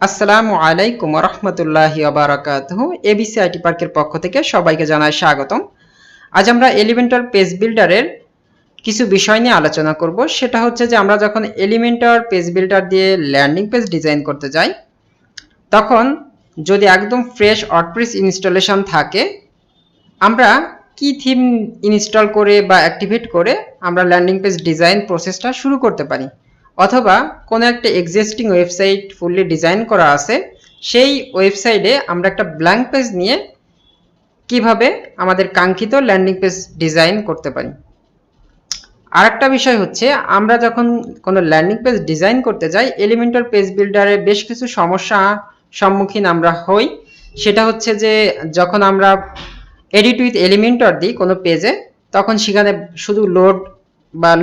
আসসালামু আলাইকুম ওয়া রাহমাতুল্লাহি ওয়া বারাকাতুহু। এবিসি আইটি পার্কের পক্ষ থেকে সবাইকে জানাই স্বাগতম। আজ আমরা এলিমেন্টর পেজ বিল্ডারের কিছু বিষয় নিয়ে আলোচনা করব। সেটা হচ্ছে যে আমরা যখন এলিমেন্টর পেজ বিল্ডার দিয়ে ল্যান্ডিং পেজ ডিজাইন করতে যাই, তখন যদি একদম ফ্রেশ ওয়ার্ডপ্রেস ইনস্টলেশন থাকে, আমরা কি থিম ইনস্টল করে বা অ্যাক্টিভেট করে আমরা ল্যান্ডিং পেজ ডিজাইন প্রসেসটা শুরু করতে পারি। অথবা কোনো একটা এক্সিস্টিং ওয়েবসাইট ফুললি ডিজাইন করা আছে, সেই ওয়েবসাইটে আমরা একটা ব্ল্যাঙ্ক পেজ নিয়ে কিভাবে আমাদের কাঙ্ক্ষিত ল্যান্ডিং পেজ ডিজাইন করতে পারি। আরেকটা বিষয় হচ্ছে, আমরা যখন কোনো ল্যান্ডিং পেজ ডিজাইন করতে যাই, এলিমেন্টর পেজ বিল্ডারে বেশ কিছু সমস্যা সম্মুখীন আমরা হই। সেটা হচ্ছে যে যখন আমরা এডিট উইথ এলিমেন্টর দিই কোনো পেজে, তখন সেখানে শুধু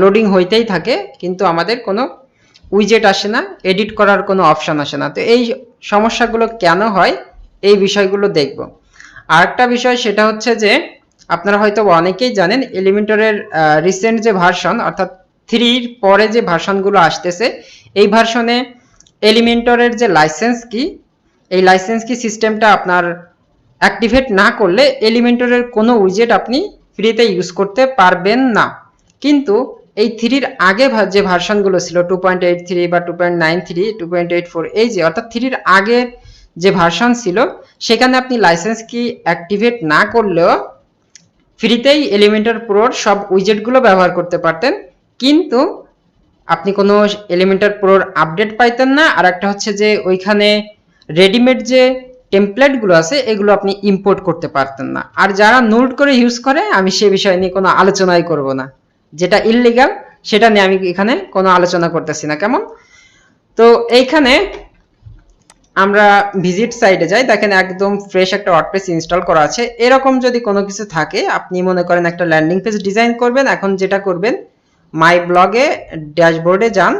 লোডিং হইতেই থাকে, কিন্তু আমাদের কোনো উইজেট আসে না, এডিট করার কোনো অপশন আসে না। তো এই সমস্যাগুলো কেন হয়, এই বিষয়গুলো দেখব। আরেকটা বিষয় সেটা হচ্ছে যে আপনারা হয়তো অনেকেই জানেন, এলিমেন্টরের রিসেন্ট যে ভার্সন অর্থাৎ 3-র পরে যে ভার্সনগুলো আসতেছে, এই ভার্সনে এলিমেন্টরের যে লাইসেন্স কি, এই লাইসেন্স কি সিস্টেমটা আপনার অ্যাক্টিভেট না করলে এলিমেন্টরের কোনো উইজেট আপনি ফ্রিতে ইউজ করতে পারবেন না। কিন্তু এই 3-র আগে যে ভার্সনগুলো ছিল 2.83 বা 2.93, 2.84, এই যে অর্থাৎ 3-র আগে যে ভার্সন ছিল, সেখানে আপনি লাইসেন্স কি অ্যাক্টিভেট না করলেও ফ্রিতেই এলিমেন্টর প্রোর সব উইজেটগুলো ব্যবহার করতে পারতেন, কিন্তু আপনি কোনো এলিমেন্টর প্রোর আপডেট পাইতেন না। আর একটা হচ্ছে যে ওইখানে রেডিমেড যে টেমপ্লেটগুলো আছে, এগুলো আপনি ইম্পোর্ট করতে পারতেন না। আর যারা নোট করে ইউজ করে, আমি সে বিষয় নিয়ে কোনো আলোচনাই করব না। যেটা ইললিগাল সেটা নিয়ে আমি এখানে কোনো আলোচনা করতেছি না, কেমন? তো এইখানে আমরা ভিজিট সাইটে যাই, দেখেন একদম ফ্রেশ একটা ওয়ার্ডপ্রেস ইনস্টল করা আছে। এরকম যদি কোনো কিছু থাকে, আপনি মনে করেন একটা ল্যান্ডিং পেজ ডিজাইন করবেন, এখন যেটা করবেন, মাই ব্লগে ড্যাশবোর্ডে যান,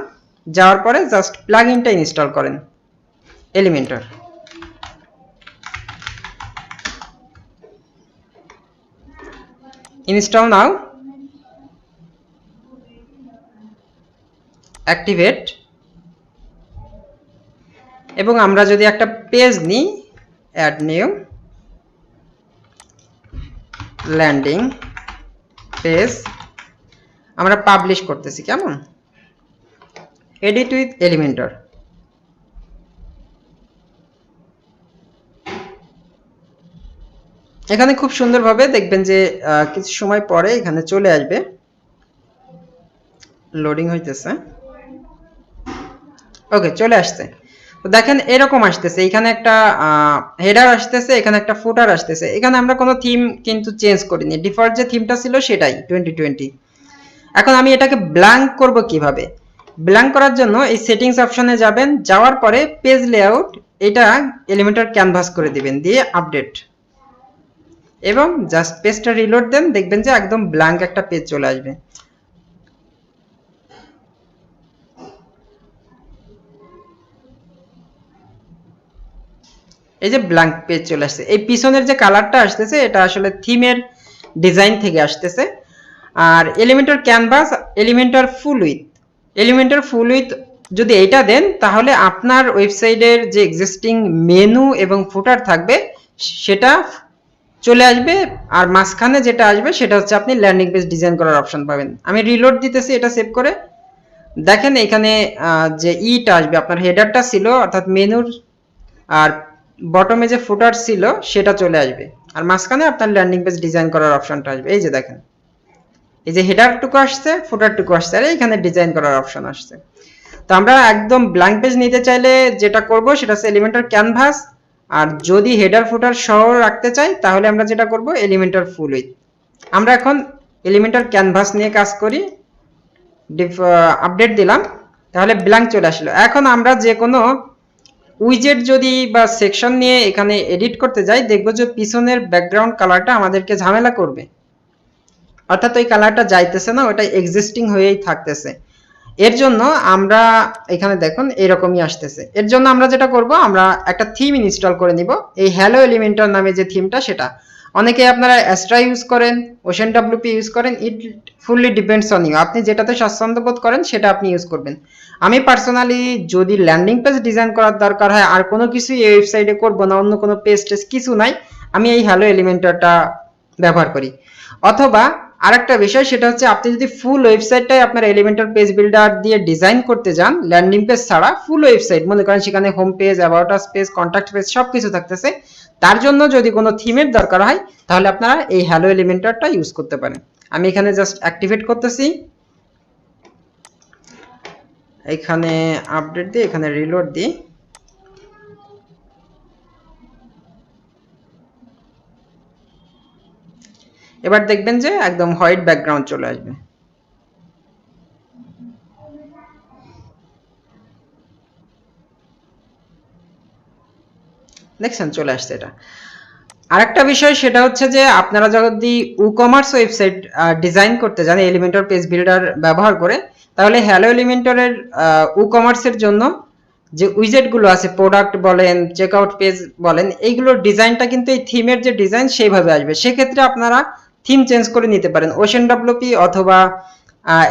যাওয়ার পরে জাস্ট প্লাগইনটা ইনস্টল করেন, এলিমেন্টর। ইনস্টল নাও, অ্যাক্টিভেট। এবং আমরা যদি একটা পেজ নিই, অ্যাড নিউ ল্যান্ডিং পেজ, আমরা পাবলিশ করতেছি, কেমন? Edit with Elementor. এখানে খুব সুন্দরভাবে দেখবেন যে কিছু সময় পরে এখানে চলে আসবে, লোডিং হইতেছে। ওকে, চলে আসছে। তো দেখেন এরকম আসতেছে, এখানে একটা হেডার আসতেছে, এখানে একটা ফুটার আসতেছে। এখানে আমরা কোনো থিম কিন্তু চেঞ্জ করিনি, ডিফল্ট যে থিমটা ছিল সেটাই 2020। এখন আমি এটাকে ব্ল্যাঙ্ক করব কিভাবে? ব্ল্যাঙ্ক করার জন্য এই সেটিংস অপশনে যাবেন, যাওয়ার পরে পেজ লেআউট, এটা এলিমেন্টর ক্যানভাস করে দিবেন, দিয়ে আপডেট, এবং জাস্ট পেজটা রিলোড দেন, দেখবেন যে একদম ব্ল্যাঙ্ক একটা পেজ চলে আসবে। এই যে ব্ল্যাঙ্ক পেজ চলে আসছে। এই পিছনের যে কালারটা আসতেছে, এটা আসলে থিমের ডিজাইন থেকে আসতেছে। আর Elementor canvas, Elementor full width যদি এইটা দেন, তাহলে আপনার ওয়েবসাইটের যে এক্সিস্টিং মেনু এবং ফুটার থাকবে সেটা চলে আসবে। আর মাঝখানে যেটা আসবে সেটা হচ্ছে আপনি ল্যান্ডিং পেজ ডিজাইন করার অপশন পাবেন। আমি রিলোড দিতেছি এটা সেভ করে। দেখেন এখানে যে ইটা আসবে, আপনার হেডারটা ছিল অর্থাৎ মেনুর, আর বটমে যে ফুটার ছিল সেটা চলে আসবে, আর মাঝখানে আপনার ল্যান্ডিং পেজ ডিজাইন করার অপশনটা আসবে। এই যে দেখেন, এই যে হেডারটুকু আসছে, ফুটারটুকু আসছে, আর এখানে ডিজাইন করার অপশন আসছে। তো আমরা একদম ব্ল্যাঙ্ক পেজ নিতে চাইলে যেটা করব সেটা হচ্ছে এলিমেন্টর ক্যানভাস, আর যদি হেডার ফুটার সহ রাখতে চাই তাহলে আমরা যেটা করব এলিমেন্টর ফুল উইথ। আমরা এখন এলিমেন্টর ক্যানভাস নিয়ে কাজ করি, আপডেট দিলাম, তাহলে ব্ল্যাঙ্ক চলে আসলো। এখন আমরা যে কোনো উইজেট যদি বা সেকশন নিয়ে এখানে এডিট করতে যাই, দেখবো যে পিছনের ব্যাকগ্রাউন্ড কালারটা আমাদেরকে ঝামেলা করবে, অর্থাৎ ওই কালারটা যাইতেছে না, ওটা এক্সিস্টিং হয়েই থাকতেছে। এর জন্য আমরা এখানে দেখুন এরকমই আসতেছে। এর জন্য আমরা যেটা করব, আমরা একটা থিম ইনস্টল করে নিব, এই হ্যালো এলিমেন্টর নামে যে থিমটা সেটা। অনেকে আপনারা অ্যাস্ট্রা ইউজ করেন, ওশেন ডব্লিউপি ইউজ করেন, ইট ফুললি ডিপেন্ডস অন ইউ। আপনি যেটাতে স্বাচ্ছন্দ্য বোধ করেন সেটা আপনি ইউজ করবেন। আমি পার্সোনালি যদি ল্যান্ডিং পেজ ডিজাইন করার দরকার হয়, আর কোনো কিছুই এই ওয়েবসাইটে করবো না, অন্য কোনো পেজ টেজ কিছু নাই, আমি এই হ্যালো এলিমেন্টরটা ব্যবহার করি। অথবা আরেকটা বিষয়, সেটা হচ্ছে আপনি যদি ফুল ওয়েবসাইটটাই আপনার এলিমেন্টর পেজ বিল্ডার দিয়ে ডিজাইন করতে যান, ল্যান্ডিং পেজ ছাড়া ফুল ওয়েবসাইট, মনে করেন সেখানে home page, about us page, contact page সবকিছু থাকতেছে, তার জন্য যদি কোনো থিমের দরকার হয় তাহলে আপনারা এই হ্যালো এলিমেন্টরটা ইউজ করতে পারেন। আমি এখানে জাস্ট অ্যাক্টিভেট করতেছি, এখানে আপডেট দিই, এখানে রিলোড দিই। এবার দেখবেন যে একদম হোয়াইট ব্যাকগ্রাউন্ড চলে আসবে। দেখছেন চলে আসছে এটা। আরেকটা বিষয় সেটা হচ্ছে যে আপনারা যদি ই-কমার্স ওয়েবসাইট ডিজাইন করতে যান এলিমেন্টর পেজ বিল্ডার ব্যবহার করে, তাহলে হ্যালো এলিমেন্টরের ই-কমার্সের জন্য যে উইজেটগুলো আছে, প্রোডাক্ট বলেন, চেকআউট পেজ বলেন, এইগুলোর ডিজাইনটা কিন্তু এই থিমের যে ডিজাইন সেইভাবে আসবে। সেক্ষেত্রে আপনারা থিম চেঞ্জ করে নিতে পারেন, ওশেন ডব্লিউপি অথবা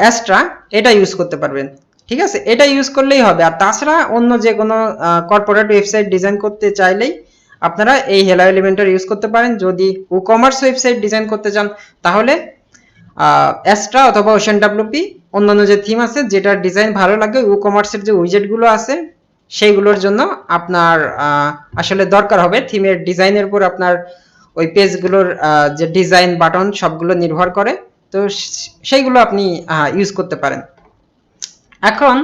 অ্যাস্ট্রা, এটা ইউজ করতে পারবেন। ঠিক আছে, এটা ইউজ করলেই হবে। আর তাছাড়া অন্য যে কোনো কর্পোরেট ওয়েবসাইট ডিজাইন করতে চাইলেই আপনারা এই হ্যালো এলিমেন্টর ইউজ করতে পারেন। যদি ই-কমার্স ওয়েবসাইট ডিজাইন করতে চান তাহলে অ্যাস্ট্রা অথবা ওশেন ডব্লিউপি, অন্যান্য যে থিম আছে যেটার ডিজাইন ভালো লাগে, ই-কমার্সের যে উইজেটগুলো আছে সেইগুলোর জন্য আপনার আসলে দরকার হবে। থিমের ডিজাইনের উপর আপনার ওই পেজগুলোর যে ডিজাইন বাটন সবগুলো নির্ভর করে, তো সেইগুলো আপনি ইউজ করতে পারেন। এখন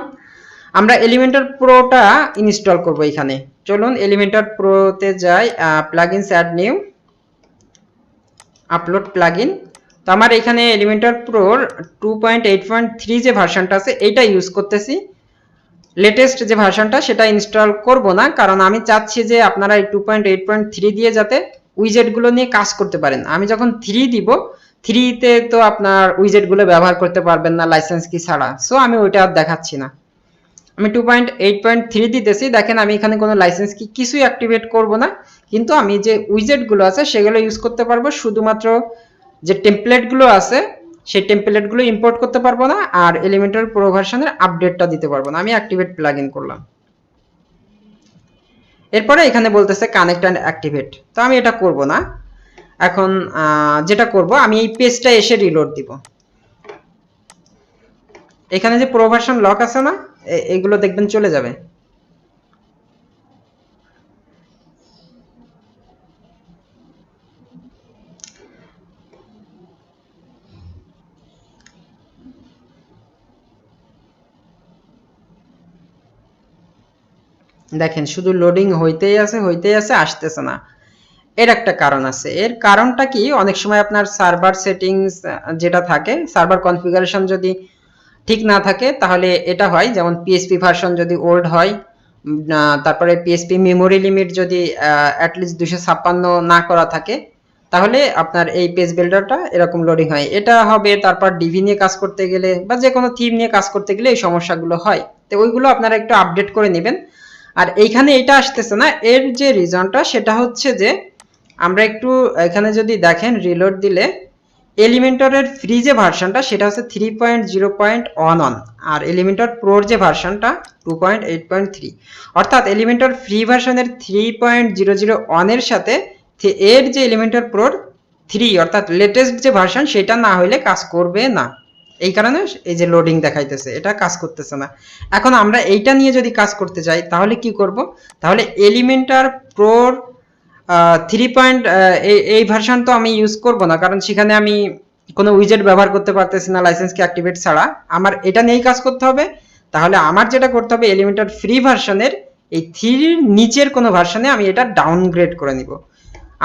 আমরা এলিমেন্টর প্রোটা ইনস্টল করব। এখানে চলুন এলিমেন্টর প্রোতে যাই, plugins add new, upload plugin. তো আমার এখানে এলিমেন্টর প্রোর 2.8.3 যে ভার্সনটা আছে এইটা ইউজ করতেছি। লেটেস্ট যে ভার্সনটা সেটা ইনস্টল করব না, কারণ আমি চাচ্ছি যে আপনারা এই 2.8.3 দিয়ে যাতে উইজেটগুলো নিয়ে কাজ করতে পারেন। আমি যখন 3 দিব, 3তে তো আপনার উইজেটগুলো ব্যবহার করতে পারবেন না লাইসেন্স কি ছাড়া, সো আমি ওইটা আর দেখাচ্ছি না। আমি 2.8.3 দিতেছি। দেখেন আমি এখানে কোনো লাইসেন্স কি কিছুই অ্যাক্টিভেট করব না, কিন্তু আমি যে উইজেটগুলো আছে সেগুলো ইউজ করতে পারবো। শুধুমাত্র যে টেমপ্লেটগুলো আছে সেই টেমপ্লেটগুলো ইম্পোর্ট করতে পারবো না, আর এলিমেন্টর প্রো ভার্সনের আপডেটটা দিতে পারবো না। আমি অ্যাক্টিভেট প্লাগইন করলাম। এরপরে এখানে বলতেছে কানেক্ট অ্যান্ড অ্যাক্টিভেট, তো আমি এটা করব না। এখন যেটা করব, আমি এই পেজটা এসে রিলোড দিব। এখানে যে প্রো ভার্সন লক আছে না, এগুলো দেখবেন চলে যাবে। দেখেন শুধু লোডিং হইতেই আছে, আসতেছে না। এর একটা কারণ আছে। এর কারণটা কি, অনেক সময় আপনার সার্ভার সেটিংস যেটা থাকে, সার্ভার কনফিগারেশন যদি ঠিক না থাকে তাহলে এটা হয়। যেমন পিএসপি ভার্সন যদি ওল্ড হয়, তারপরে পিএসপি মেমোরি লিমিট যদি অ্যাটলিস্ট 256 না করা থাকে, তাহলে আপনার এই পেজ বিল্ডারটা এরকম লোডিং হয়। এটা হবে তারপর ডিভি নিয়ে কাজ করতে গেলে বা যে কোনো থিম নিয়ে কাজ করতে গেলে এই সমস্যাগুলো হয়। তো ওইগুলো আপনারা একটু আপডেট করে নেবেন। আর এইখানে এটা আসতেছে না, এর যে রিজনটা সেটা হচ্ছে যে আমরা একটু এখানে যদি দেখেন রিলোড দিলে এলিমেন্টরের ফ্রি যে ভার্সনটা সেটা হচ্ছে 3.0.11, আর এলিমেন্টর প্রোর যে ভার্সনটা 2.8.3। অর্থাৎ এলিমেন্টর ফ্রি ভার্সনের 3.001 এর সাথে এর যে এলিমেন্টর প্রোর 3 অর্থাৎ লেটেস্ট যে ভার্সন সেটা না হলে কাজ করবে না। এই কারণে এই যে লোডিং দেখাইতেছে, এটা কাজ করতেছে না। এখন আমরা এইটা নিয়ে যদি কাজ করতে চাই তাহলে কি করব, তাহলে এলিমেন্টর প্রোর 3. এই ভার্সন তো আমি ইউজ করব না, কারণ সেখানে আমি কোনো উইজেট ব্যবহার করতে পারতেছি না লাইসেন্স কি অ্যাক্টিভেট ছাড়া। আমার এটা নিয়েই কাজ করতে হবে। তাহলে আমার যেটা করতে হবে, এলিমেন্টর ফ্রি ভার্সনের এই 3 নিচের কোনো ভার্সনে আমি এটা ডাউনগ্রেড করে নিব।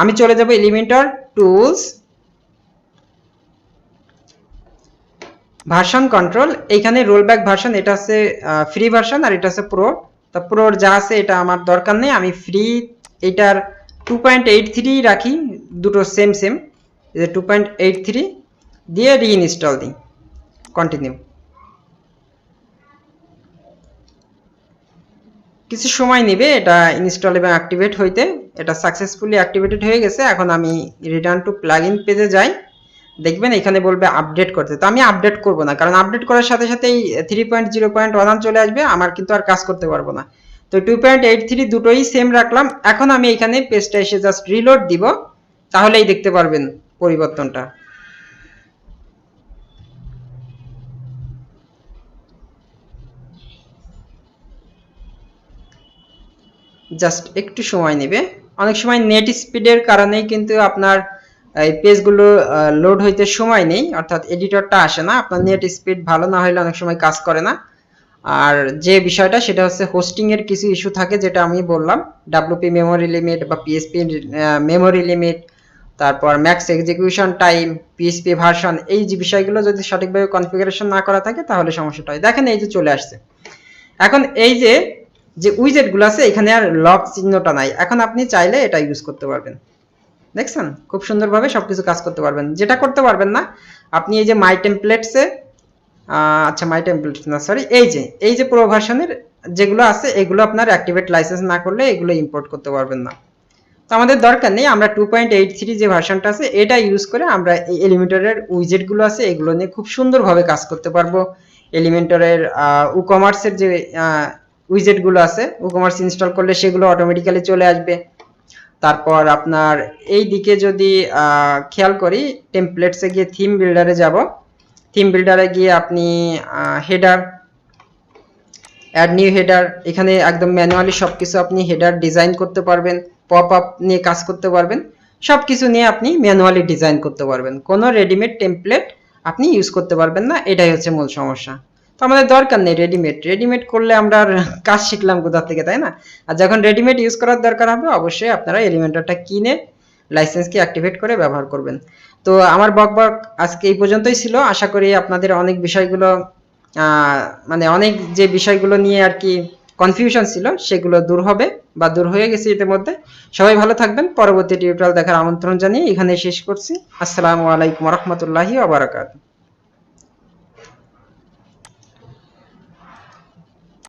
আমি চলে যাব এলিমেন্টর টুলস, ভার্সন কন্ট্রোল, এইখানে রোলব্যাক ভার্সন, এটা হচ্ছে ফ্রি ভার্সন আর এটা হচ্ছে প্রো। তো প্রোর যা আছে এটা আমার দরকার নেই, আমি ফ্রি এটার 2.83 রাখি, দুটো সেম এই যে 2.83 দিয়ে রিইনস্টল দিই, কন্টিনিউ। কিছু সময় নেবে এটা ইনস্টল এবং অ্যাক্টিভেট হইতে। এটা সাকসেসফুলি অ্যাক্টিভেটেড হয়ে গেছে। এখন আমি রিটার্ন টু প্লাগইন পেজে যাই, দেখবেন এখানে বলবে আপডেট করতে। তো আমি আপডেট করব না, কারণ আপডেট করার সাথে সাথেই 3.0.1 চলে আসবে, আমার কিন্তু আর কাজ করতে পারবো না। তো 2.83 দুটোই সেম রাখলাম। এখন আমি এখানে পেজটা এসে জাস্ট রিলোড দিব, তাহলেই দেখতে পারবেন পরিবর্তনটা। জাস্ট একটু সময় নেবে। অনেক সময় নেট স্পিডের কারণেই কিন্তু আপনার এই পেজগুলো লোড হইতে সময় নেই, অর্থাৎ এডিটরটা আসে না। আপনার নেট স্পিড ভালো না হলে অনেক সময় কাজ করে না। আর যে বিষয়টা সেটা হচ্ছে হোস্টিং এর কিছু ইস্যু থাকে, যেটা আমি বললাম, ডাব্লিউপি মেমোরি লিমিট বা পিএসপি মেমোরি লিমিট, তারপর max execution time, PSP version, এই যে বিষয়গুলো যদি সঠিকভাবে কনফিগারেশন না করা থাকে তাহলে সমস্যাটা হয়। দেখেন এই যে চলে আসছে। এখন এই যে যে উইজেটগুলো আছে এখানে আর লক চিহ্নটা নাই। এখন আপনি চাইলে এটা ইউজ করতে পারবেন। দেখছেন খুব সুন্দরভাবে সবকিছু কাজ করতে পারবেন। যেটা করতে পারবেন না, আপনি এই যে মাই টেমপ্লেটসে, আচ্ছা মাই টেমপ্লেটস না সরি, এই যে প্রো ভার্সনের যেগুলো আছে এগুলো আপনার অ্যাক্টিভেট লাইসেন্স না করলে এগুলো ইম্পোর্ট করতে পারবেন না। তো আমাদের দরকার নেই, আমরা 2.83 যে ভার্সনটা আছে এটা ইউজ করে আমরা এই এলিমেন্টরের উইজেটগুলো আছে এগুলো নিয়ে খুব সুন্দরভাবে কাজ করতে পারবো। এলিমেন্টরের উকমার্সের যে উইজেটগুলো আছে, উকমার্স ইনস্টল করলে সেগুলো অটোমেটিক্যালি চলে আসবে। তারপর আপনার এই দিকে যদি খেয়াল করি, টেমপ্লেটসে গিয়ে থিম বিল্ডারে যাব। থিম বিল্ডারে গিয়ে আপনি হেডার, অ্যাড নিউ হেডার, এখানে একদম ম্যানুয়ালি সবকিছু আপনি হেডার ডিজাইন করতে পারবেন, পপ আপ নিয়ে কাজ করতে পারবেন, সবকিছু নিয়ে আপনি ম্যানুয়ালি ডিজাইন করতে পারবেন। কোনো রেডিমেড টেমপ্লেট আপনি ইউজ করতে পারবেন না, এটাই হচ্ছে মূল সমস্যা। তো আমাদের দরকার নেই রেডিমেড করলে আমরা আর কাজ শিখলাম কোথা থেকে, তাই না? আর যখন রেডিমেড ইউজ করার দরকার হবে অবশ্যই আপনারা এলিমেন্টরটা কিনে লাইসেন্সকে অ্যাক্টিভেট করে ব্যবহার করবেন। তো আমার বকবক আজকে এই পর্যন্তই ছিল। আশা করি আপনাদের অনেক বিষয়গুলো মানে অনেক যে বিষয়গুলো নিয়ে আর কি কনফিউশন ছিল সেগুলো দূর হবে বা দূর হয়ে গেছে ইতিমধ্যে। সবাই ভালো থাকবেন। পরবর্তী টিউটোরিয়াল দেখার আমন্ত্রণ জানিয়ে এখানে শেষ করছি। আসসালামু আলাইকুম ওয়া রাহমাতুল্লাহি ওয়া বারাকাতুহু।